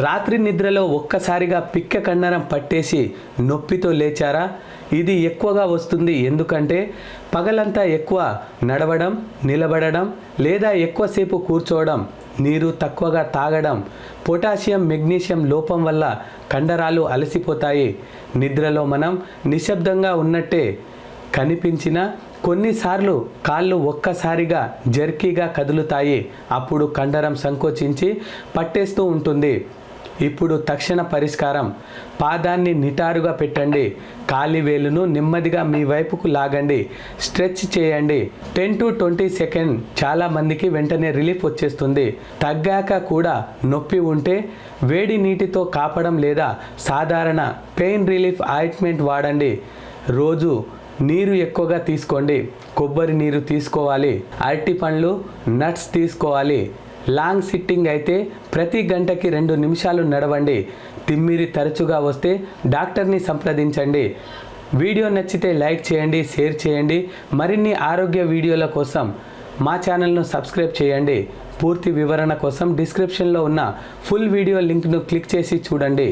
రాత్రి నిద్రలో ఒక్కసారిగా పిక్క కండరం పట్టేసి నొప్పితో లేచారా? ఇది ఎక్కువగా వస్తుంది. ఎందుకంటే పగలంతా ఎక్కువ నడవడం, నిలబడడం లేదా ఎక్కువసేపు కూర్చోవడం, నీరు తక్కువగా తాగడం, పొటాషియం మెగ్నీషియం లోపం వల్ల కండరాలు అలసిపోతాయి. నిద్రలో మనం నిశ్శబ్దంగా ఉన్నట్టే కనిపించిన కొన్నిసార్లు కాళ్ళు ఒక్కసారిగా జర్కీగా కదులుతాయి. అప్పుడు కండరం సంకోచించి పట్టేస్తూ ఉంటుంది. ఇప్పుడు తక్షణ పరిష్కారం. పాదాన్ని నిటారుగా పెట్టండి. కాలి వేలును నెమ్మదిగా మీ వైపుకు లాగండి. స్ట్రెచ్ చేయండి. 10 to 20 సెకండ్. చాలామందికి వెంటనే రిలీఫ్ వచ్చేస్తుంది. తగ్గాక కూడా నొప్పి ఉంటే వేడి నీటితో కాపడం లేదా సాధారణ పెయిన్ రిలీఫ్ ఆయింట్మెంట్ వాడండి. రోజు నీరు ఎక్కువగా తీసుకోండి. కొబ్బరి నీరు తీసుకోవాలి. అరటి పండ్లు, నట్స్ తీసుకోవాలి. లాంగ్ సిట్టింగ్ అయితే ప్రతి గంటకి 2 నిమిషాలు నడవండి. తిమ్మిరి తరచుగా వస్తే డాక్టర్ని సంప్రదించండి. వీడియో నచ్చితే లైక్ చేయండి, షేర్ చేయండి. మరిన్ని ఆరోగ్య వీడియోల కోసం మా ఛానల్ను సబ్స్క్రైబ్ చేయండి. పూర్తి వివరణ కోసం డిస్క్రిప్షన్లో ఉన్న ఫుల్ వీడియో లింక్ను క్లిక్ చేసి చూడండి.